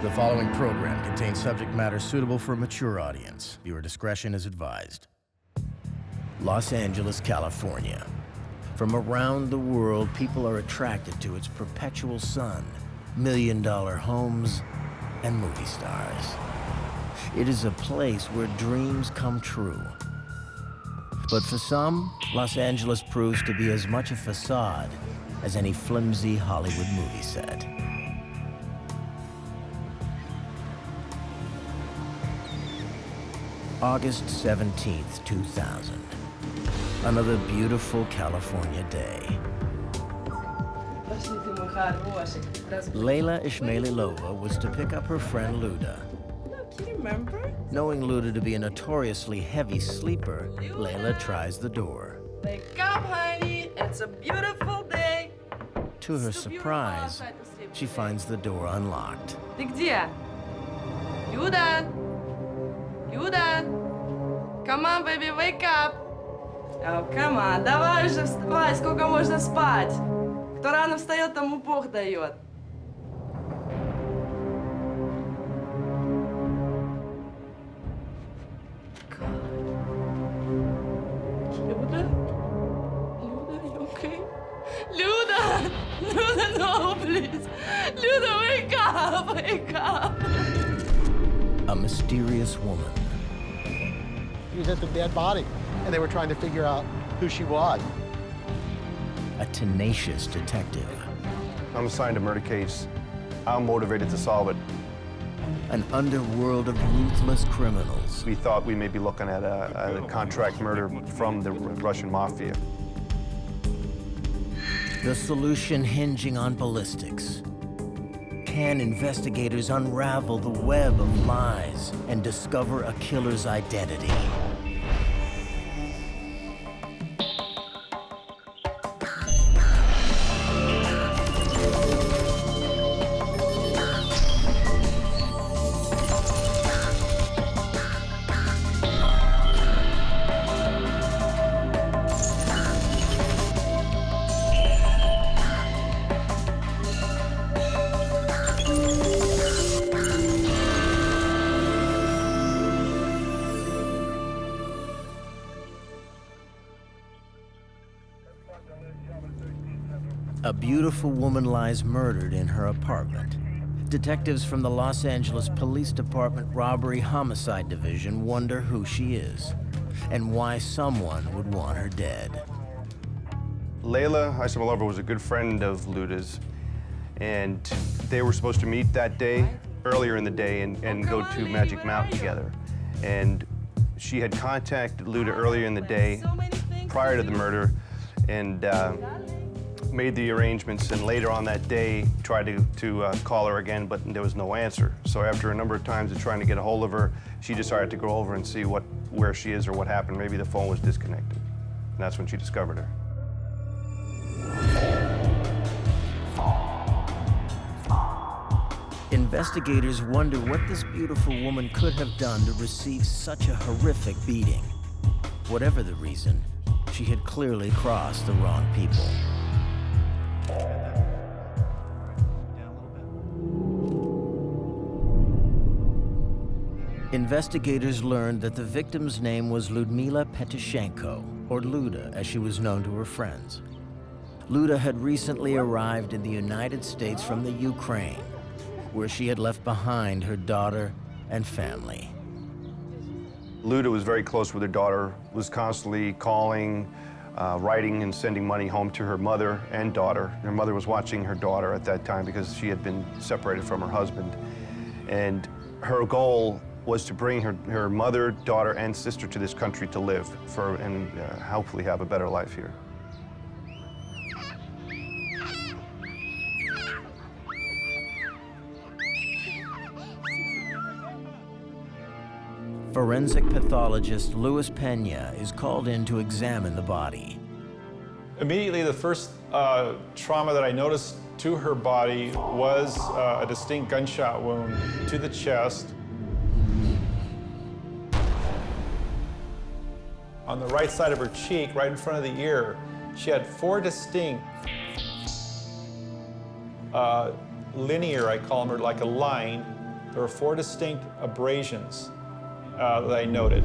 The following program contains subject matter suitable for a mature audience. Viewer discretion is advised. Los Angeles, California. From around the world, people are attracted to its perpetual sun, million-dollar homes, and movie stars. It is a place where dreams come true. But for some, Los Angeles proves to be as much a facade as any flimsy Hollywood movie set. August 17th, 2000. Another beautiful California day. Layla Ishmailova was to pick up her friend Luda. Can you remember? Knowing Luda to be a notoriously heavy sleeper, Layla tries the door. Wake up, honey. It's a beautiful day. To her surprise, she finds the door unlocked. Ты где? Люда? Люда? Come on, baby, wake up. Oh, come on. Давай уже вставай. Сколько можно спать? Кто рано встает, тому Бог дает. Люда? Люda, you okay? Люда! Люда, no, please. Люда, wake up! Wake up! A mysterious woman. She was just a dead body, and they were trying to figure out who she was. A tenacious detective. I'm assigned a murder case. I'm motivated to solve it. An underworld of ruthless criminals. We thought we may be looking at a contract murder from the Russian mafia. The solution hinging on ballistics. Can investigators unravel the web of lies and discover a killer's identity? A beautiful woman lies murdered in her apartment. Detectives from the Los Angeles Police Department Robbery Homicide Division wonder who she is and why someone would want her dead. Layla Ishmailova was a good friend of Luda's, and they were supposed to meet that day, earlier in the day, and go to Magic Mountain together. And she had contacted Luda earlier in the day, prior to the murder, and made the arrangements, and later on that day tried to call her again, but there was no answer. So after a number of times of trying to get a hold of her, she decided to go over and see where she is or what happened. Maybe the phone was disconnected. And that's when she discovered her. Investigators wonder what this beautiful woman could have done to receive such a horrific beating. Whatever the reason, she had clearly crossed the wrong people. Investigators learned that the victim's name was Luda Petashanko, or Luda as she was known to her friends. Luda had recently arrived in the United States from the Ukraine, where she had left behind her daughter and family. Luda was very close with her daughter, was constantly calling, writing and sending money home to her mother and daughter. Her mother was watching her daughter at that time because she had been separated from her husband. And her goal was to bring her mother, daughter, and sister to this country to live and hopefully have a better life here. Forensic pathologist Luis Pena is called in to examine the body. Immediately, the first trauma that I noticed to her body was a distinct gunshot wound to the chest. On the right side of her cheek, right in front of the ear, she had 4 distinct linear, I call them, or like a line, there were 4 distinct abrasions that I noted.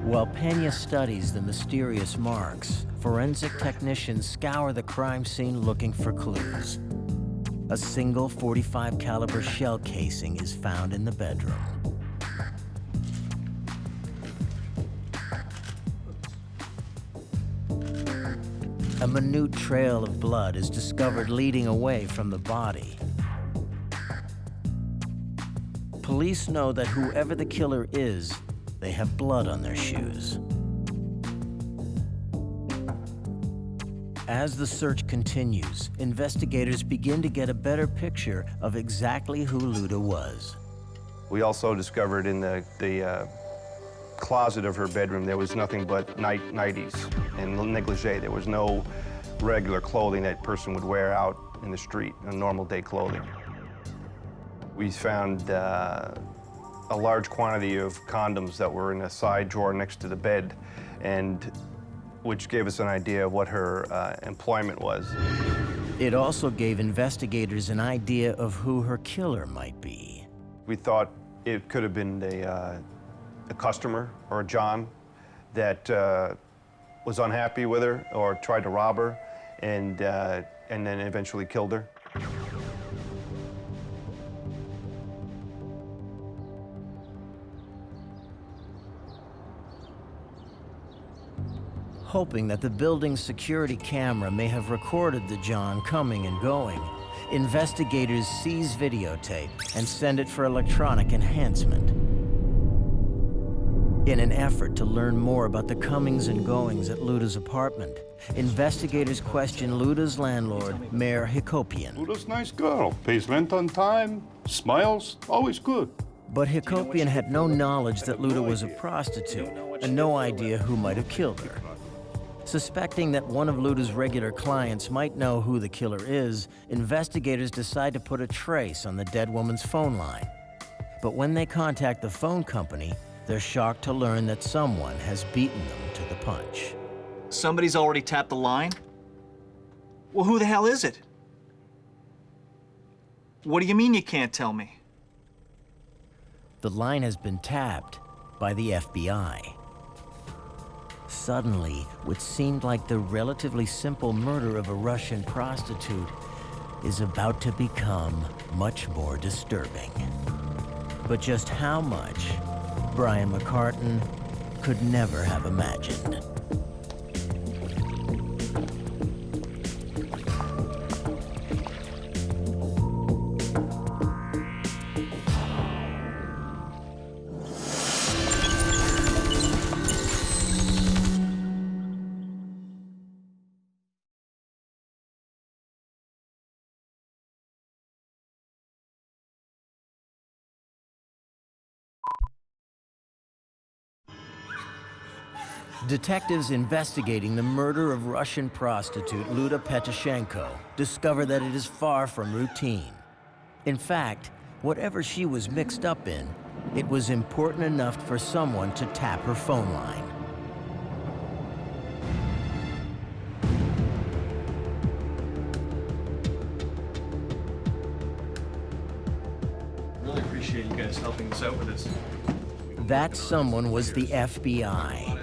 While Pena studies the mysterious marks, forensic technicians scour the crime scene looking for clues. A single .45 caliber shell casing is found in the bedroom. A minute trail of blood is discovered leading away from the body. Police know that whoever the killer is, they have blood on their shoes. As the search continues, investigators begin to get a better picture of exactly who Luda was. We also discovered in the closet of her bedroom there was nothing but nighties and negligee. There was no regular clothing that person would wear out in the street, normal day clothing. We found a large quantity of condoms that were in a side drawer next to the bed, and which gave us an idea of what her employment was. It also gave investigators an idea of who her killer might be. We thought it could have been a customer or a John that was unhappy with her or tried to rob her and then eventually killed her. Hoping that the building's security camera may have recorded the John coming and going, investigators seize videotape and send it for electronic enhancement. In an effort to learn more about the comings and goings at Luda's apartment, investigators question Luda's landlord, Mayor Hakopian. Luda's a nice girl, pays rent on time, smiles, always good. But Hakopian had no knowledge that Luda was a prostitute and no idea who might have killed her. Suspecting that one of Luda's regular clients might know who the killer is, investigators decide to put a trace on the dead woman's phone line. But when they contact the phone company, they're shocked to learn that someone has beaten them to the punch. Somebody's already tapped the line? Well, who the hell is it? What do you mean you can't tell me? The line has been tapped by the FBI. Suddenly, what seemed like the relatively simple murder of a Russian prostitute is about to become much more disturbing. But just how much, Brian McCartan could never have imagined. Detectives investigating the murder of Russian prostitute Luda Petashanko discover that it is far from routine. In fact, whatever she was mixed up in, it was important enough for someone to tap her phone line. Really appreciate you guys helping us out with this. That someone was the FBI.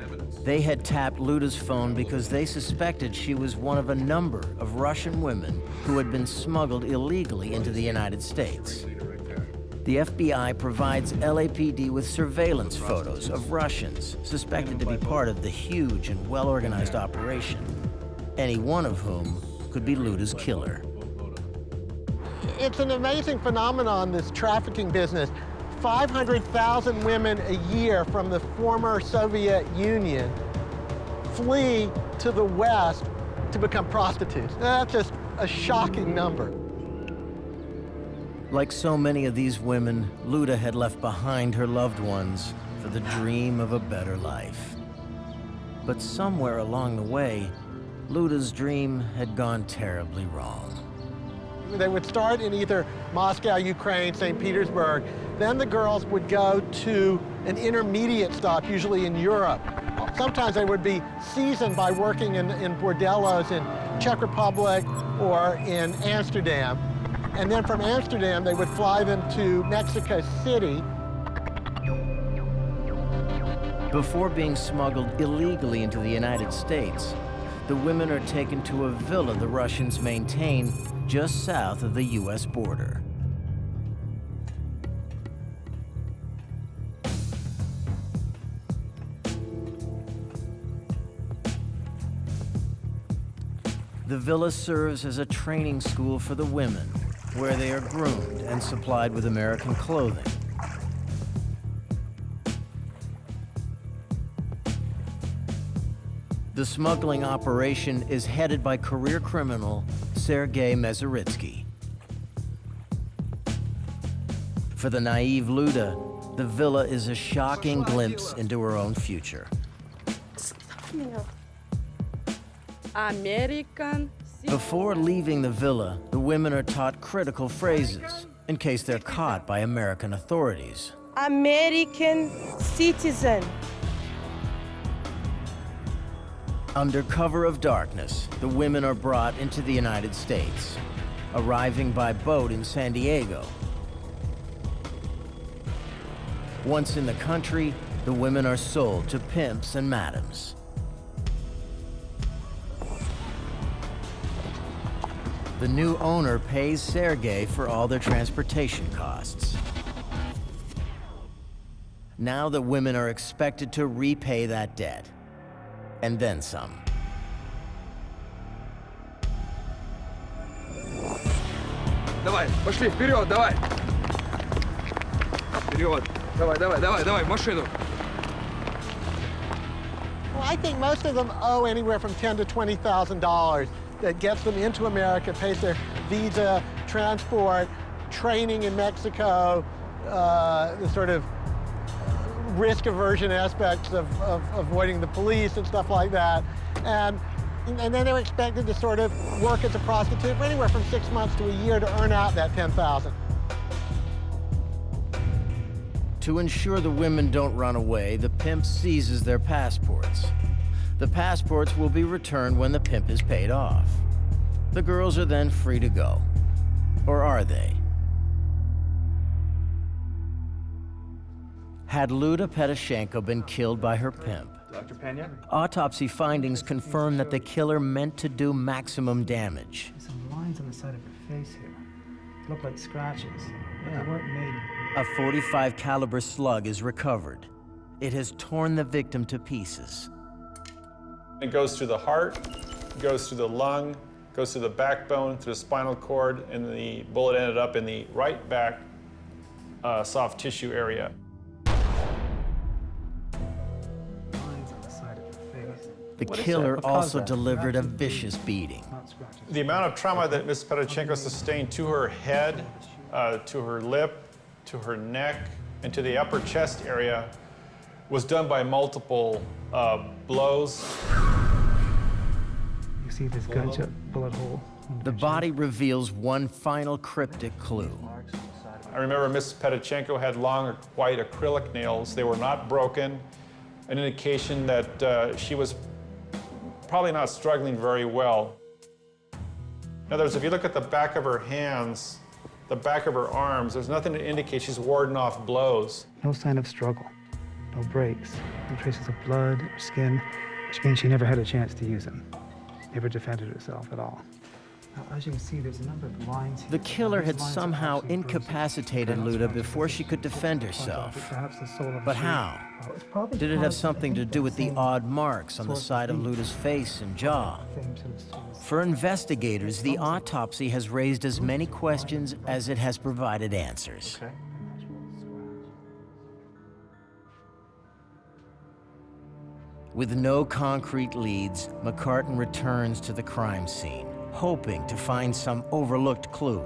They had tapped Luda's phone because they suspected she was one of a number of Russian women who had been smuggled illegally into the United States. The FBI provides LAPD with surveillance photos of Russians suspected to be part of the huge and well-organized operation, any one of whom could be Luda's killer. It's an amazing phenomenon, this trafficking business. 500,000 women a year from the former Soviet Union flee to the West to become prostitutes. That's just a shocking number. Like so many of these women, Luda had left behind her loved ones for the dream of a better life. But somewhere along the way, Luda's dream had gone terribly wrong. They would start in either Moscow, Ukraine, St. Petersburg. Then the girls would go to an intermediate stop, usually in Europe, Sometimes they would be seasoned by working in bordellos in Czech Republic or in Amsterdam. And then from Amsterdam, they would fly them to Mexico City. Before being smuggled illegally into the United States, the women are taken to a villa the Russians maintain just south of the US border. The villa serves as a training school for the women, where they are groomed and supplied with American clothing. The smuggling operation is headed by career criminal Sergei Mezeritsky. For the naive Luda, the villa is a shocking glimpse into her own future. American. Before leaving the villa, the women are taught critical phrases in case they're caught by American authorities. American citizen. Under cover of darkness, the women are brought into the United States, arriving by boat in San Diego. Once in the country, the women are sold to pimps and madams. The new owner pays Sergei for all their transportation costs. Now the women are expected to repay that debt, and then some. Давай, пошли, вперед, давай! Вперед! Давай, машину! Well, I think most of them owe anywhere from $10,000 to $20,000. That gets them into America, pays their visa, transport, training in Mexico, the sort of risk aversion aspects of avoiding the police and stuff like that. And then they're expected to sort of work as a prostitute for anywhere from 6 months to a year to earn out that $10,000. To ensure the women don't run away, the pimp seizes their passports. The passports will be returned when the pimp is paid off. The girls are then free to go. Or are they? Had Luda Petashanko been killed by her pimp? Dr. Pena? Autopsy findings confirm that the killer meant to do maximum damage. There's some lines on the side of her face here. Look like scratches, but they weren't made. A .45 caliber slug is recovered. It has torn the victim to pieces. It goes through the heart, goes through the lung, goes through the backbone, through the spinal cord, and the bullet ended up in the right back soft tissue area. Lines on the side of her face. The killer also delivered a vicious beating. Not scratches. The amount of trauma that Ms. Petashanko sustained to her head, to her lip, to her neck, and to the upper chest area was done by multiple blows. You see this gunshot bullet hole? The body reveals one final cryptic clue. I remember Ms. Petashanko had long white acrylic nails. They were not broken, an indication that she was probably not struggling very well. In other words, if you look at the back of her hands, the back of her arms, there's nothing to indicate she's warding off blows. No sign of struggle, no breaks, no traces of blood or skin, which means she never had a chance to use them. Never defended herself at all. Now, as you can see, there's a number of lines here. The killer These had lines are somehow actually bruised. incapacitated Luda before she could defend herself. Perhaps the sole of But her how? shoe. It's probably Did it have caused, something I to think, do with the same odd marks on the source of side of heat. Luda's face and jaw? Same sort of source. For investigators, the autopsy has raised as many questions as it has provided answers. Okay. With no concrete leads, McCartan returns to the crime scene, hoping to find some overlooked clue.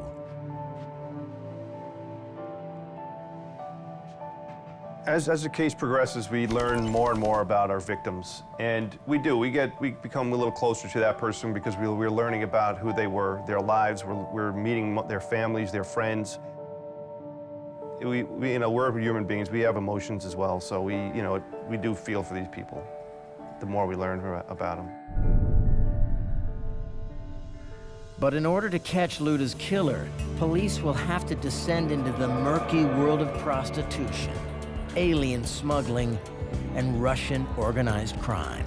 As the case progresses, we learn more and more about our victims, and we become a little closer to that person because we're learning about who they were, their lives. We're meeting their families, their friends. We're human beings. We have emotions as well, so we do feel for these people. the more we learn about him. But in order to catch Luda's killer, police will have to descend into the murky world of prostitution, alien smuggling, and Russian organized crime.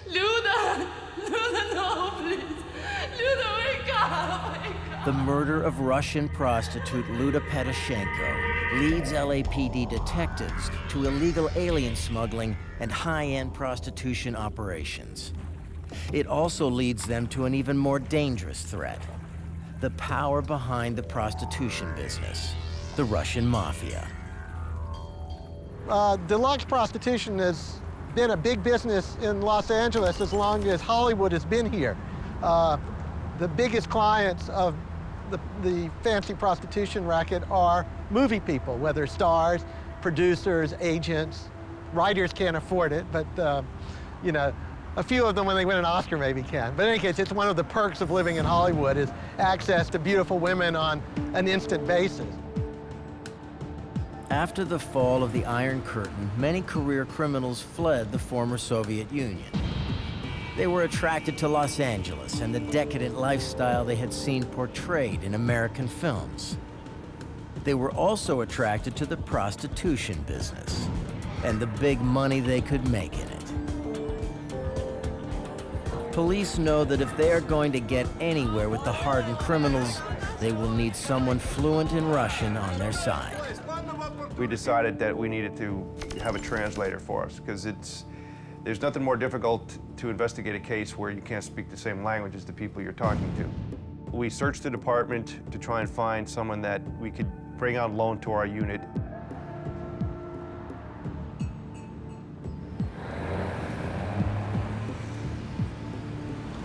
Luda! Luda, no, please. Luda, wake up! Wake up! The murder of Russian prostitute Luda Petashanko leads LAPD detectives to illegal alien smuggling and high-end prostitution operations. It also leads them to an even more dangerous threat: the power behind the prostitution business, the Russian mafia. Deluxe prostitution has been a big business in Los Angeles as long as Hollywood has been here. The biggest clients of the fancy prostitution racket are movie people, whether stars, producers, agents. Writers can't afford it, but you know, a few of them, when they win an Oscar, maybe can. But in any case, it's one of the perks of living in Hollywood is access to beautiful women on an instant basis. After the fall of the Iron Curtain, many career criminals fled the former Soviet Union. They were attracted to Los Angeles and the decadent lifestyle they had seen portrayed in American films. They were also attracted to the prostitution business and the big money they could make in it. Police know that if they are going to get anywhere with the hardened criminals, they will need someone fluent in Russian on their side. We decided that we needed to have a translator for us, because there's nothing more difficult to investigate a case where you can't speak the same language as the people you're talking to. We searched the department to try and find someone that we could bring on loan to our unit.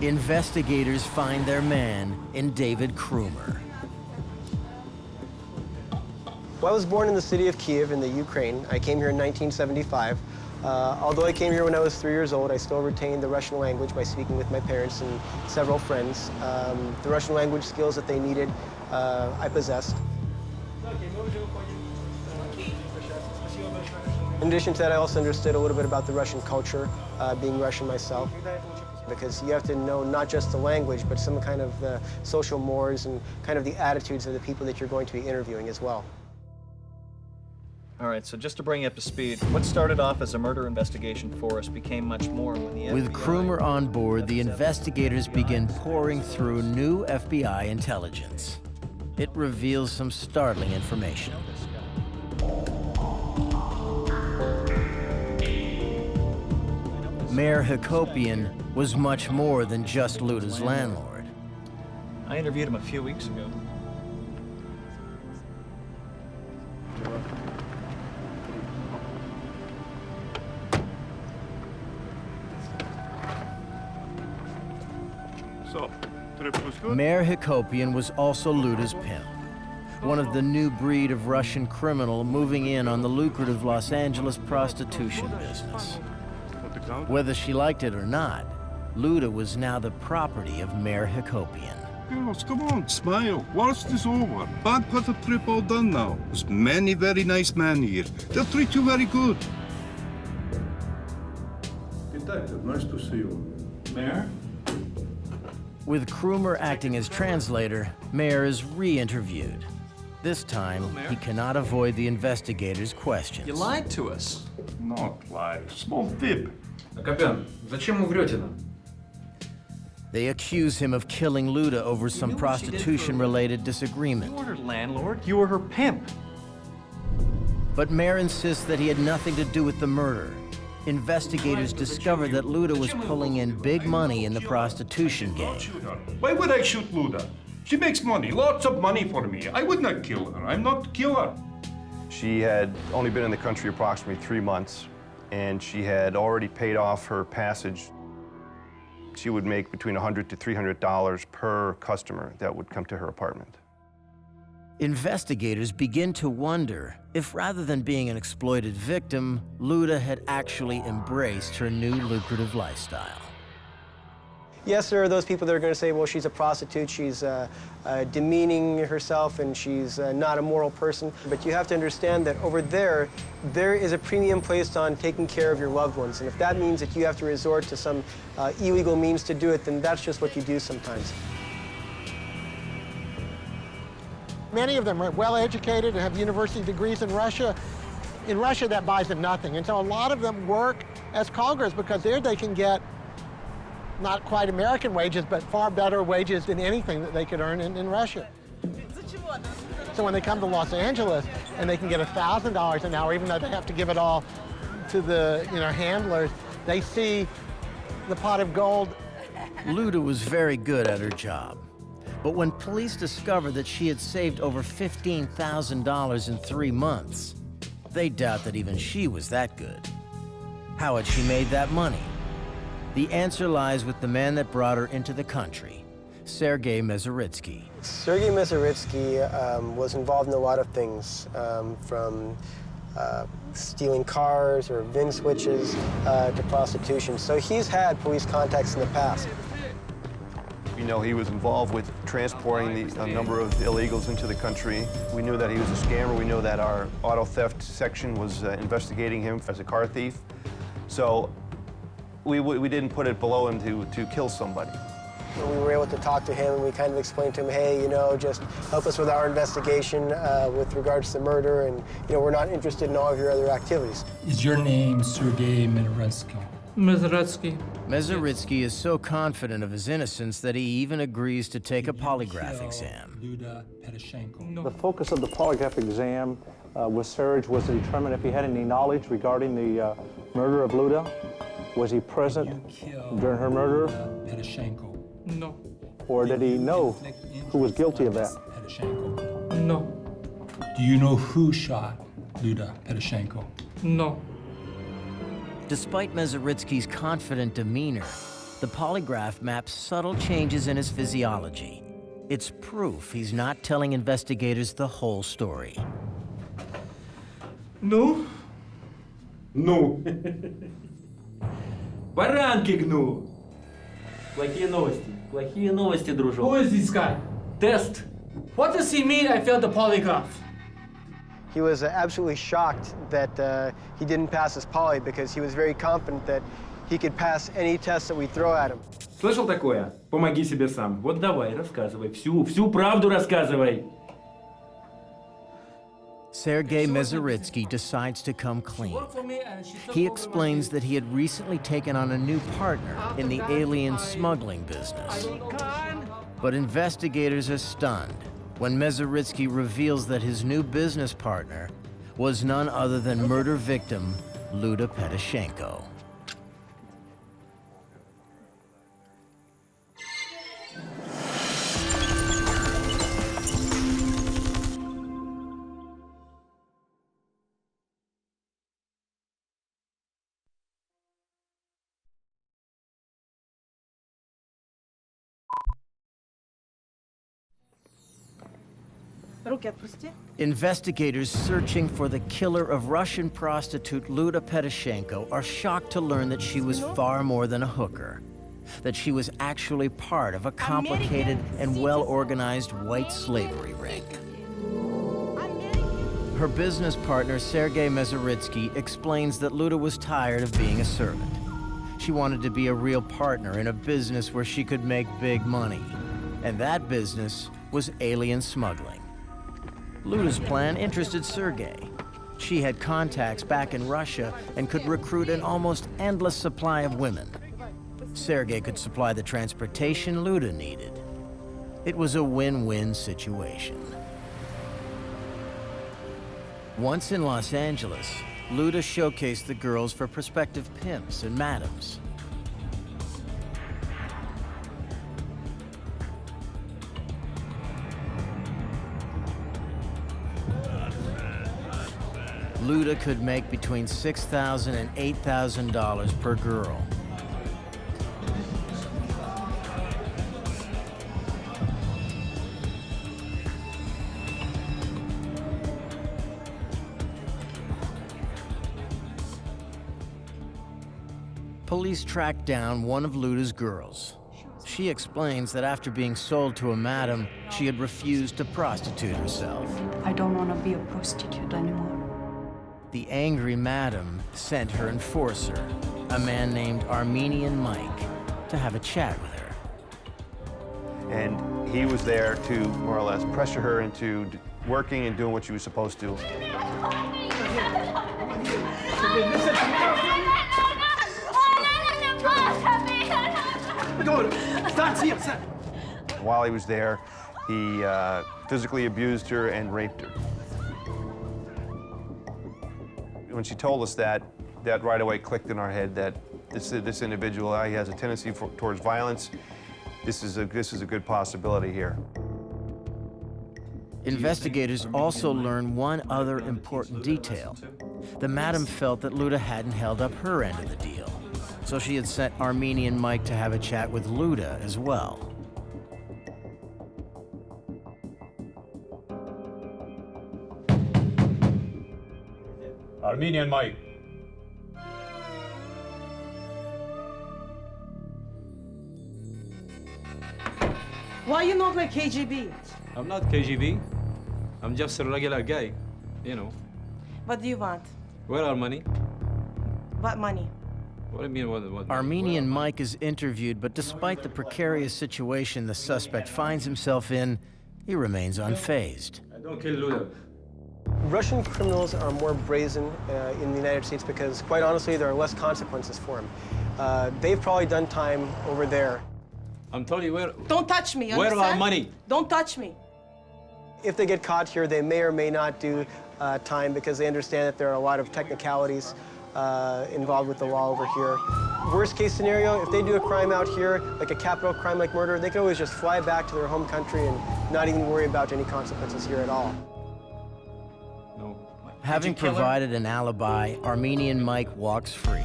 Investigators find their man in David Krumer. Well, I was born in the city of Kiev in the Ukraine. I came here in 1975. Although I came here when I was 3 years old, I still retained the Russian language by speaking with my parents and several friends. The Russian language skills that they needed, I possessed. In addition to that, I also understood a little bit about the Russian culture, being Russian myself, because you have to know not just the language, but some kind of the social mores and kind of the attitudes of the people that you're going to be interviewing as well. All right, so just to bring you up to speed, what started off as a murder investigation for us became much more when the FBI... With Krumer on board, the investigators begin pouring through new FBI intelligence. It reveals some startling information. Mayor Hakopian was much more than just Luda's landlord. I interviewed him a few weeks ago. Mayor Hakopian was also Luda's pimp, one of the new breed of Russian criminal moving in on the lucrative Los Angeles prostitution business. Whether she liked it or not, Luda was now the property of Mayor Hakopian. Girls, come on, smile. Worst is over. Bad part of trip all done now. There's many very nice men here. They'll treat you very good. Detective, nice to see you. Mayor? With Krumer acting as translator, Mayor is re-interviewed. This time, he cannot avoid the investigators' questions. You lied to us. Not lie. Small fib. Капитан, зачем вы врете нам? They accuse him of killing Luda over some prostitution-related disagreement. You weren't her landlord, you were her pimp. But Mayor insists that he had nothing to do with the murder. Investigators discover that Luda was pulling in big money in the prostitution game. Why would I shoot Luda? She makes money, lots of money for me. I would not kill her. I'm not a killer. She had only been in the country approximately 3 months, and she had already paid off her passage. She would make between $100 to $300 per customer that would come to her apartment. Investigators begin to wonder if, rather than being an exploited victim, Luda had actually embraced her new lucrative lifestyle. Yes, there are those people that are going to say, well, she's a prostitute, she's demeaning herself, and she's not a moral person. But you have to understand that over there, there is a premium placed on taking care of your loved ones. And if that means that you have to resort to some illegal means to do it, then that's just what you do sometimes. Many of them are well-educated and have university degrees in Russia. In Russia, that buys them nothing. And so a lot of them work as call girls because there they can get not quite American wages, but far better wages than anything that they could earn in Russia. So when they come to Los Angeles and they can get $1,000 an hour, even though they have to give it all to the handlers, they see the pot of gold. Luda was very good at her job. But when police discovered that she had saved over $15,000 in 3 months, they doubt that even she was that good. How had she made that money? The answer lies with the man that brought her into the country, Sergei Mezeritsky. Sergei Mezeritsky was involved in a lot of things, from stealing cars or VIN switches to prostitution. So he's had police contacts in the past. You know, he was involved with transporting a number of illegals into the country. We knew that he was a scammer. We knew that our auto theft section was investigating him as a car thief. So we didn't put it below him to kill somebody. We were able to talk to him, and we kind of explained to him, hey, you know, just help us with our investigation with regards to murder, and, you know, we're not interested in all of your other activities. Is your name Sergei Mezeritsky? Mezeritsky. Mezeritsky is so confident of his innocence that he even agrees to take a polygraph exam. Luda Petashanko. The focus of the polygraph exam with Serge was to determine if he had any knowledge regarding the murder of Luda. Was he present during her murder? Petashanko. No. Or did he know who was guilty of that? Petashanko. No. Do you know who shot Luda Petashanko? No. Despite Mezeritsky's confident demeanor, the polygraph maps subtle changes in his physiology. It's proof he's not telling investigators the whole story. No. Ну. Баранки гну. Плохие новости. Плохие новости, дружок. Who is this guy? Тест. What does he mean I failed the polygraph? He was absolutely shocked that he didn't pass his poly because he was very confident that he could pass any test that we throw at him. Слышал такое? Помоги себе сам. Вот давай, рассказывай. Всю правду рассказывай. Sergei Mezeritsky decides to come clean. He explains that he had recently taken on a new partner in the alien smuggling business. But investigators are stunned when Mezeritsky reveals that his new business partner was none other than murder victim Luda Petashanko. Investigators searching for the killer of Russian prostitute Luda Petashanko are shocked to learn that she was far more than a hooker, that she was actually part of a complicated and well-organized white slavery ring. Her business partner, Sergei Mezeritsky, explains that Luda was tired of being a servant. She wanted to be a real partner in a business where she could make big money, and that business was alien smuggling. Luda's plan interested Sergei. She had contacts back in Russia and could recruit an almost endless supply of women. Sergei could supply the transportation Luda needed. It was a win-win situation. Once in Los Angeles, Luda showcased the girls for prospective pimps and madams. Luda could make between $6,000 and $8,000 per girl. Police tracked down one of Luda's girls. She explains that after being sold to a madam, she had refused to prostitute herself. I don't want to be a prostitute anymore. The angry madam sent her enforcer, a man named Armenian Mike, to have a chat with her. And he was there to more or less pressure her into working and doing what she was supposed to. While he was there, he physically abused her and raped her. When she told us that right away clicked in our head that this individual, he has a tendency towards violence. This is a good possibility here. Investigators also learned one other important detail. The madam felt that Luda hadn't held up her end of the deal, so she had sent Armenian Mike to have a chat with Luda as well. Armenian Mike. Why you not like KGB? I'm not KGB. I'm just a regular guy, you know. What do you want? Where are money? What money? What do you mean, what Armenian Mike is interviewed, but despite the precarious situation the suspect finds himself in, he remains unfazed. I don't kill Luda. Russian criminals are more brazen in the United States because, quite honestly, there are less consequences for them. They've probably done time over there. I'm telling you where... Don't touch me, you Where understand? are money? Don't touch me. If they get caught here, they may or may not do time because they understand that there are a lot of technicalities involved with the law over here. Worst case scenario, if they do a crime out here, like a capital crime like murder, they can always just fly back to their home country and not even worry about any consequences here at all. Having provided an alibi, Armenian Mike walks free.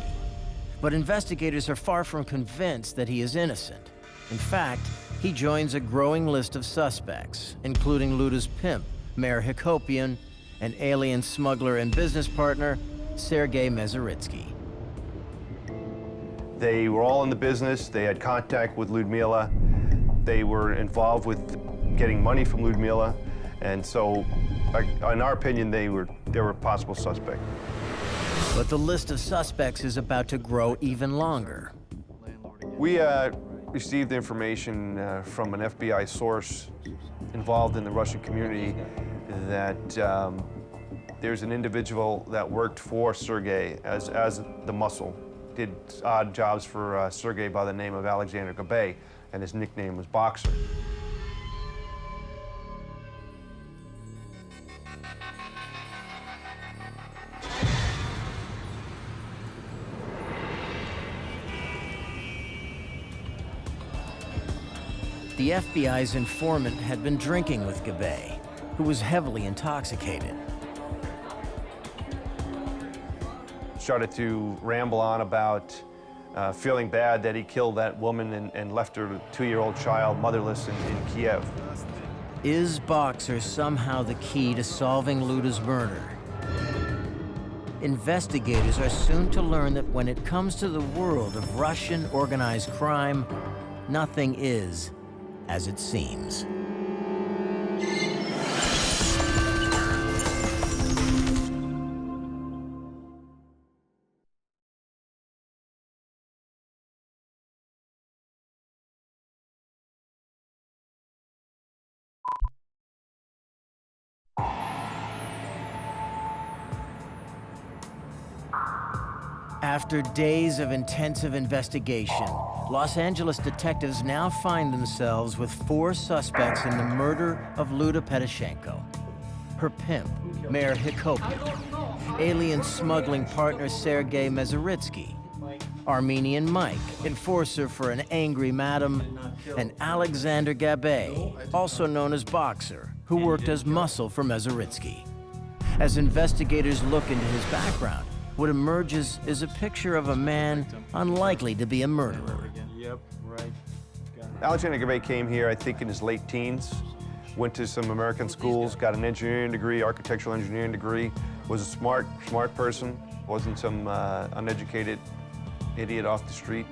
But investigators are far from convinced that he is innocent. In fact, he joins a growing list of suspects, including Luda's pimp, Mayor Hakopian, and alien smuggler and business partner, Sergei Mezeritsky. They were all in the business. They had contact with Ludmila. They were involved with getting money from Ludmila. And so, in our opinion, they were a possible suspect. But the list of suspects is about to grow even longer. We received information from an FBI source involved in the Russian community that there's an individual that worked for Sergei as the muscle, did odd jobs for Sergei by the name of Alexander Gabay, and his nickname was Boxer. The FBI's informant had been drinking with Gabay, who was heavily intoxicated. Started to ramble on about feeling bad that he killed that woman and left her 2-year-old child motherless in Kiev. Is Boxer somehow the key to solving Luda's murder? Investigators are soon to learn that when it comes to the world of Russian organized crime, nothing is as it seems. After days of intensive investigation, Los Angeles detectives now find themselves with 4 suspects in the murder of Luda Petashanko. Her pimp, Mayor Hakopian, alien smuggling partner Sergei Mezeritsky, Armenian Mike, enforcer for an angry madam, and Alexander Gabay, also known as Boxer, who worked as muscle for Mezeritsky. As investigators look into his background, what emerges is a picture of a man unlikely to be a murderer. Yep, right. Alexander Gabay came here, I think, in his late teens, went to some American schools, got an engineering degree, architectural engineering degree, was a smart person, wasn't some uneducated idiot off the street.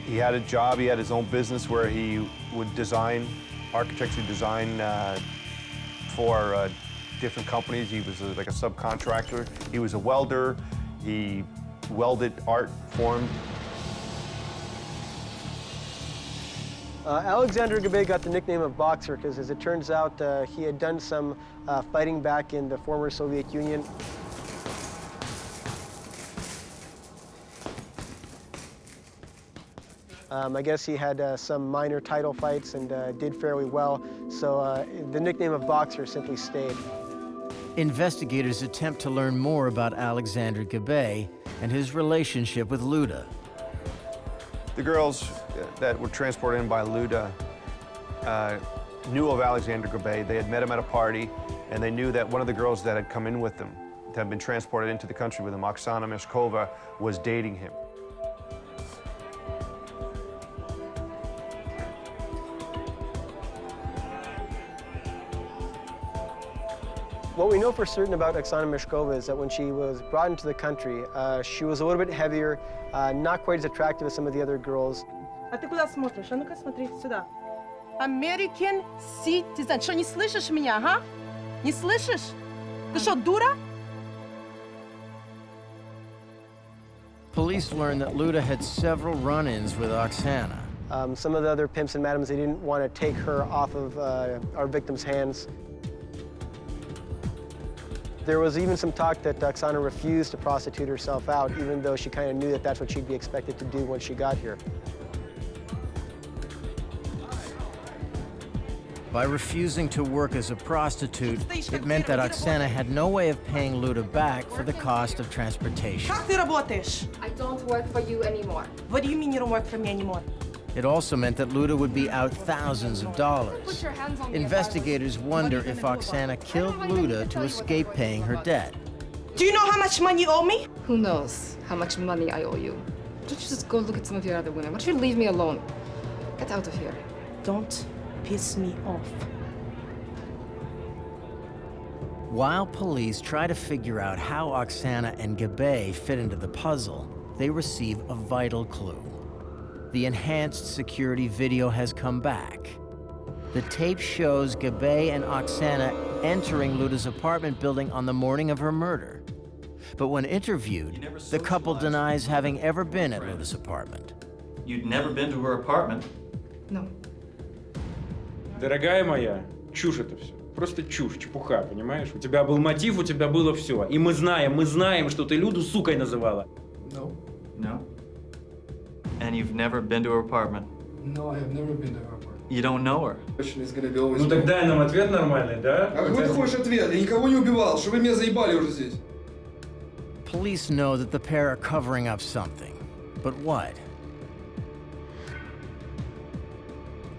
He had a job, he had his own business where he would design, architecture design for different companies. He was like a subcontractor. He was a welder. He welded art for him. Alexander Gabay got the nickname of Boxer because, as it turns out, he had done some fighting back in the former Soviet Union. I guess he had some minor title fights and did fairly well, so the nickname of Boxer simply stayed. Investigators attempt to learn more about Alexander Gabay and his relationship with Luda. The girls that were transported in by Luda knew of Alexander Gabay. They had met him at a party, and they knew that one of the girls that had come in with them, that had been transported into the country with him, Oksana Meshkova, was dating him. What we know for certain about Oksana Meshkova is that when she was brought into the country, she was a little bit heavier, not quite as attractive as some of the other girls. А ты куда смотришь? А ну-ка смотри сюда. American citizen. Что, не слышишь меня, ага? Не слышишь? Ты что, дура? Police learned that Luda had several run-ins with Oksana. Some of the other pimps and madams, they didn't want to take her off of our victim's hands. There was even some talk that Oksana refused to prostitute herself out, even though she kind of knew that that's what she'd be expected to do once she got here. By refusing to work as a prostitute, it meant that Oksana had no way of paying Luda back for the cost of transportation. Как ты работаешь? I don't work for you anymore. What do you mean you don't work for me anymore? It also meant that Luda would be out thousands of dollars. Put your hands on me. Investigators wonder if Oksana killed Luda to escape paying her debt. Do you know how much money you owe me? Who knows how much money I owe you? Why don't you just go look at some of your other women? Why don't you leave me alone? Get out of here. Don't piss me off. While police try to figure out how Oksana and Gabay fit into the puzzle, they receive a vital clue. The enhanced security video has come back. The tape shows Gabay and Oksana entering Luda's apartment building on the morning of her murder. But when interviewed, the couple denies having ever been at Luda's apartment. You'd never been to her apartment? No. Дорогая моя, чушь это все. Просто чушь, чепуха, понимаешь? У тебя был мотив, у тебя было все. И мы знаем, что ты Люду сукой называла. No. No? And you've never been to her apartment? No, I have never been to her apartment. You don't know her? Question is gonna be always Ну так дай нам ответ нормальный, да? А какой ты хочешь ответ? Я никого не убивал, что вы меня заебали уже здесь. Police know that the pair are covering up something. But what?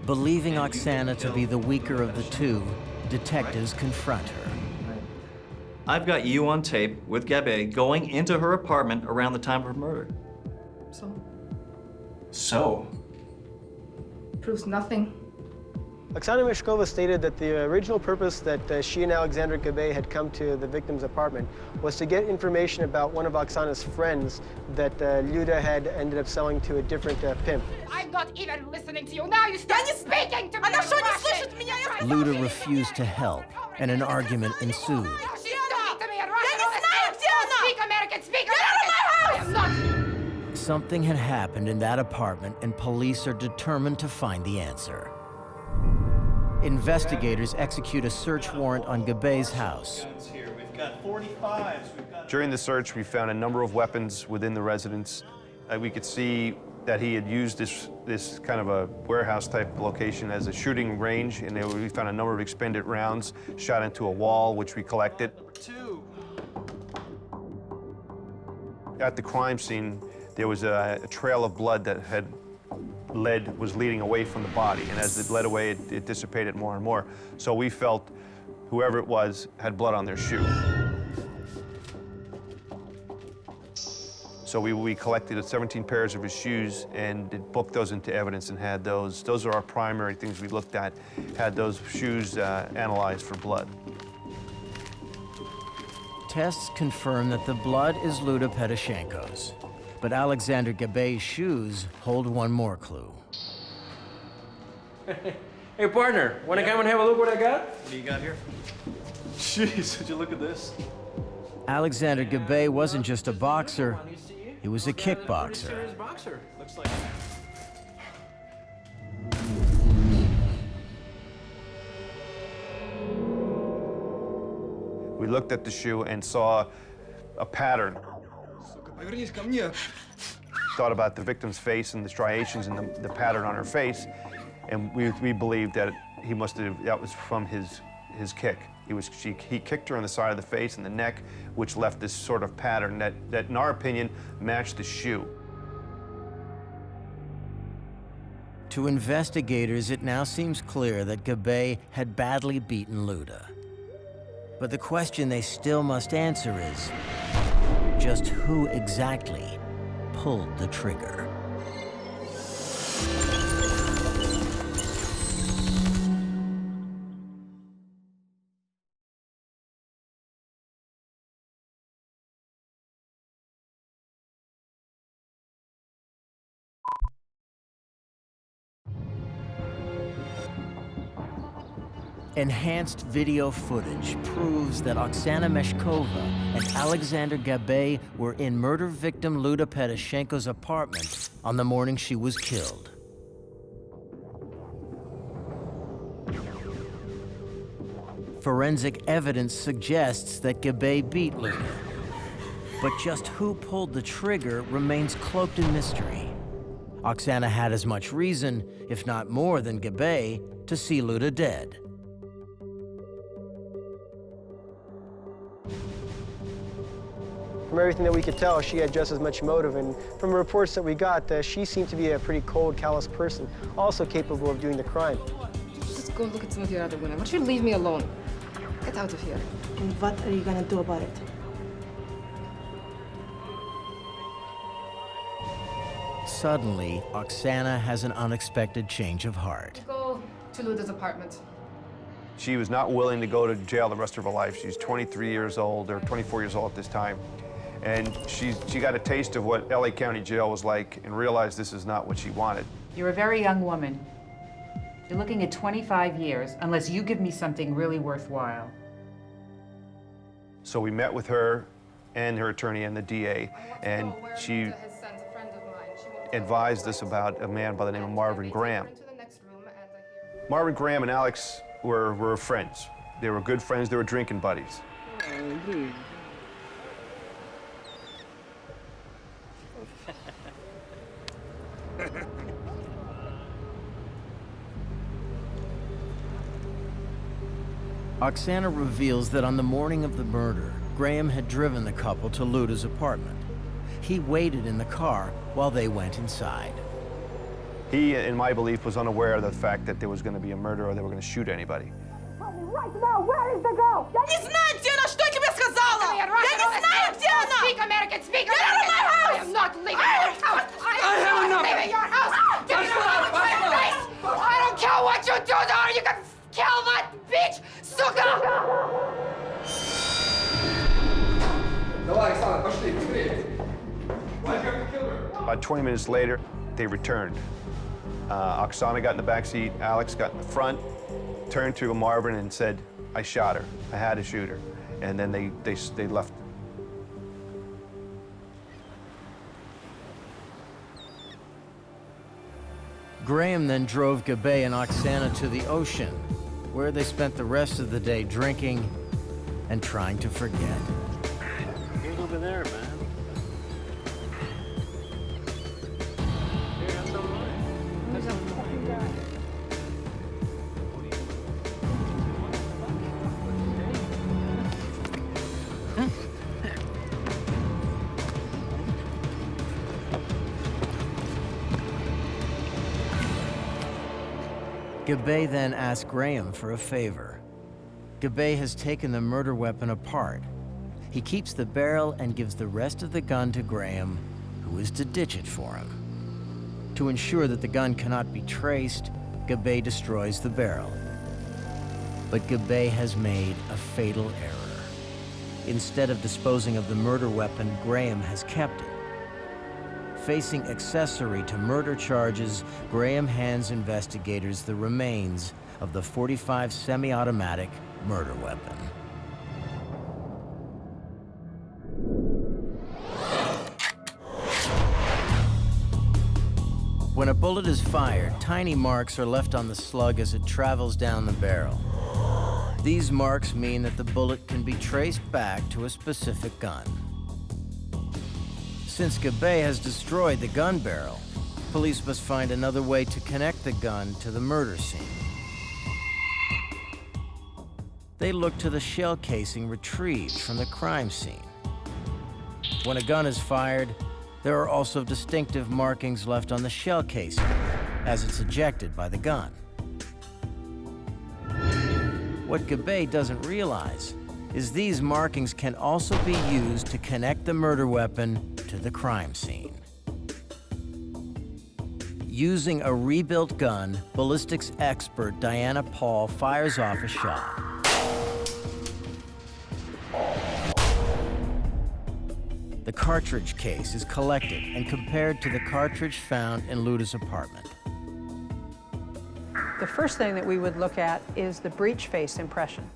Believing Oksana to be the weaker of the two, detectives confront her. I've got you on tape with Gabay going into her apartment around the time of her murder. So? So? Proves nothing. Oksana Meshkova stated that the original purpose that she and Alexander Gabay had come to the victim's apartment was to get information about one of Oksana's friends that Luda had ended up selling to a different pimp. I'm not even listening to you. Now you start speaking to me. Она что, не слышит меня? Luda refused to help, and an argument ensued. Something had happened in that apartment, and police are determined to find the answer. Investigators execute a search warrant on Gabay's house. We've got 45s. During the search, we found a number of weapons within the residence. We could see that he had used this kind of a warehouse-type location as a shooting range, and we found a number of expended rounds shot into a wall, which we collected. At the crime scene, there was a trail of blood that was leading away from the body, and as it led away, it dissipated more and more. So we felt whoever it was had blood on their shoe. So we collected 17 pairs of his shoes and booked those into evidence and had those. Those are our primary things we looked at, had those shoes analyzed for blood. Tests confirm that the blood is Luda Petashanko's. But Alexander Gabay's shoes hold one more clue. Hey, partner, wanna come and have a look what I got? What do you got here? Jeez, would you look at this? Alexander Gabay wasn't just a boxer, he was a kickboxer. Serious boxer. Looks like. We looked at the shoe and saw a pattern. Повернись ко мне. Thought about the victim's face and the striations and the pattern on her face, and we believed that that was from his kick. He kicked her on the side of the face and the neck, which left this sort of pattern that in our opinion, matched the shoe. To investigators, it now seems clear that Gabay had badly beaten Luda. But the question they still must answer is, just who exactly pulled the trigger? Enhanced video footage proves that Oksana Meshkova and Alexander Gabay were in murder victim Luda Petashanko's apartment on the morning she was killed. Forensic evidence suggests that Gabay beat Luda, but just who pulled the trigger remains cloaked in mystery. Oksana had as much reason, if not more than Gabay, to see Luda dead. From everything that we could tell, she had just as much motive, and from the reports that we got, she seemed to be a pretty cold, callous person, also capable of doing the crime. Just go look at some of your other women. Why don't you leave me alone? Get out of here. And what are you gonna do about it? Suddenly, Oksana has an unexpected change of heart. Go to Luda's apartment. She was not willing to go to jail the rest of her life. She's 23 years old, or 24 years old at this time. And she got a taste of what LA County Jail was like and realized this is not what she wanted. You're a very young woman. You're looking at 25 years, unless you give me something really worthwhile. So we met with her and her attorney and the DA, and she advised us about a man by the name of Marvin Graham. Marvin Graham and Alex were friends. They were good friends, they were drinking buddies. Oksana reveals that on the morning of the murder, Graham had driven the couple to Luda's apartment. He waited in the car while they went inside. He, in my belief, was unaware of the fact that there was going to be a murder or they were going to shoot anybody. Right now, where is the girl? Я не знаю, где она! Что я тебе сказала? Я не знаю, где она! Speak American, speak Get out of my house! I am not leaving your house! I am not leaving your house! Get out of my face! I don't care what you do to her! You can kill that bitch! Сука! Давай, Оксана, пошли, быстрее. About 20 minutes later, they returned. Oksana got in the back seat, Alex got in the front, turned to Marvin and said, I shot her. I had to shoot her. And then they left. Graham then drove Gabay and Oksana to the ocean, where they spent the rest of the day drinking and trying to forget. Who's over there, man? Gabay then asked Graham for a favor. Gabay has taken the murder weapon apart. He keeps the barrel and gives the rest of the gun to Graham, who is to ditch it for him. To ensure that the gun cannot be traced, Gabay destroys the barrel. But Gabay has made a fatal error. Instead of disposing of the murder weapon, Graham has kept it. Facing accessory to murder charges, Graham hands investigators the remains of the .45 semi-automatic murder weapon. When a bullet is fired, tiny marks are left on the slug as it travels down the barrel. These marks mean that the bullet can be traced back to a specific gun. Since Gabay has destroyed the gun barrel, police must find another way to connect the gun to the murder scene. They look to the shell casing retrieved from the crime scene. When a gun is fired, there are also distinctive markings left on the shell casing as it's ejected by the gun. What Gabay doesn't realize is these markings can also be used to connect the murder weapon to the crime scene. Using a rebuilt gun, ballistics expert Diana Paul fires off a shot. The cartridge case is collected and compared to the cartridge found in Luda's apartment. The first thing that we would look at is the breech face impression.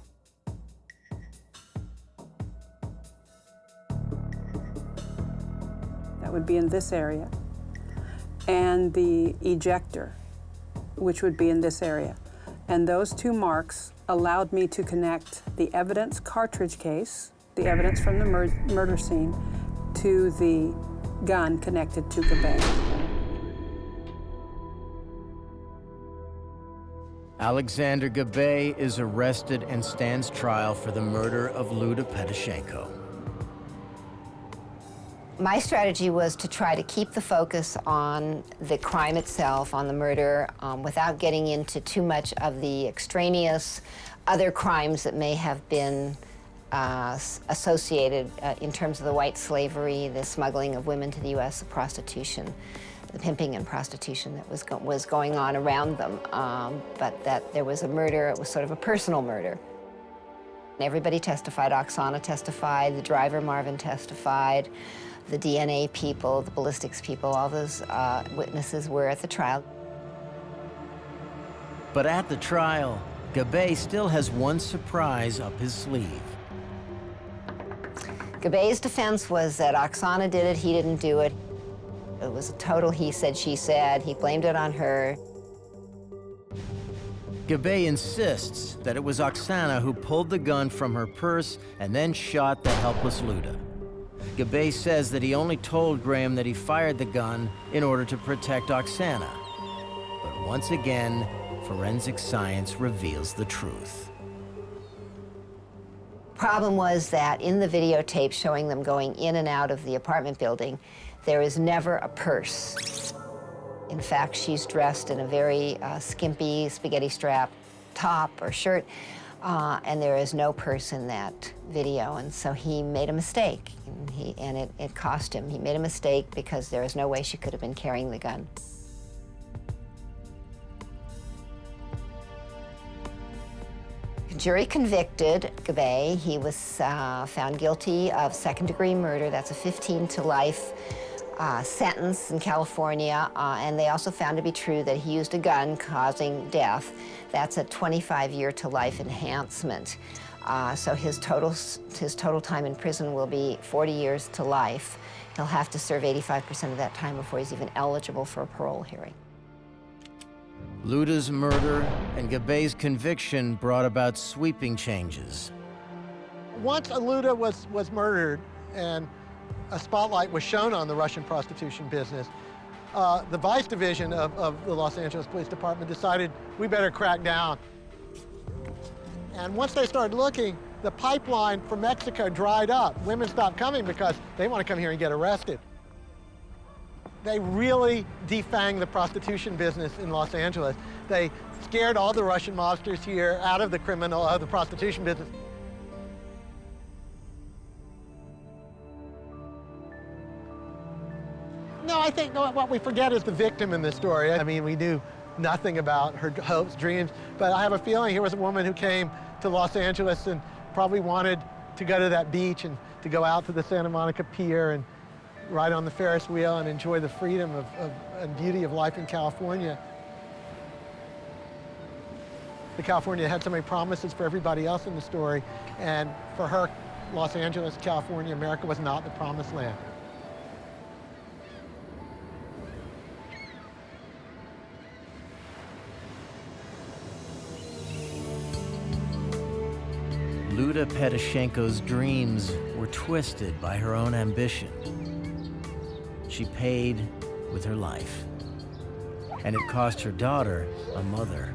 That would be in this area. And the ejector, which would be in this area. And those two marks allowed me to connect the evidence cartridge case, the evidence from the murder scene, to the gun connected to Gabay. Alexander Gabay is arrested and stands trial for the murder of Luda Petashanko. My strategy was to try to keep the focus on the crime itself, on the murder, without getting into too much of the extraneous other crimes that may have been associated in terms of the white slavery, the smuggling of women to the U.S., the prostitution, the pimping and prostitution that was going on around them, but that there was a murder. It was sort of a personal murder. Everybody testified. Oksana testified, the driver Marvin testified, the DNA people, the ballistics people, all those witnesses were at the trial. But at the trial, Gabay still has one surprise up his sleeve. Gabay's defense was that Oksana did it, he didn't do it. It was a total he said, she said. He blamed it on her. Gabay insists that it was Oksana who pulled the gun from her purse and then shot the helpless Luda. Gabay says that he only told Graham that he fired the gun in order to protect Oksana. But once again, forensic science reveals the truth. Problem was that in the videotape showing them going in and out of the apartment building, there is never a purse. In fact, she's dressed in a very skimpy spaghetti strap top or shirt, and there is no purse in that video. And so he made a mistake, and it cost him. He made a mistake because there is no way she could have been carrying the gun. Jury convicted Gabay. He was found guilty of second-degree murder. That's a 15 to life sentence in California, and they also found to be true that he used a gun causing death. That's a 25-year to life enhancement. So his total time in prison will be 40 years to life. He'll have to serve 85% of that time before he's even eligible for a parole hearing. Luda's murder and Gabay's conviction brought about sweeping changes. Once Luda was murdered and a spotlight was shown on the Russian prostitution business, the Vice Division of the Los Angeles Police Department decided we better crack down. And once they started looking, the pipeline from Mexico dried up. Women stopped coming because they want to come here and get arrested. They really defanged the prostitution business in Los Angeles. They scared all the Russian mobsters here out of the prostitution business. No, I think what we forget is the victim in this story. I mean, we knew nothing about her hopes, dreams, but I have a feeling here was a woman who came to Los Angeles and probably wanted to go to that beach and to go out to the Santa Monica Pier and ride on the Ferris wheel and enjoy the freedom and beauty of life in California. The California had so many promises for everybody else in the story, and for her, Los Angeles, California, America was not the promised land. Luda Petashanko's dreams were twisted by her own ambition. She paid with her life, and it cost her daughter a mother.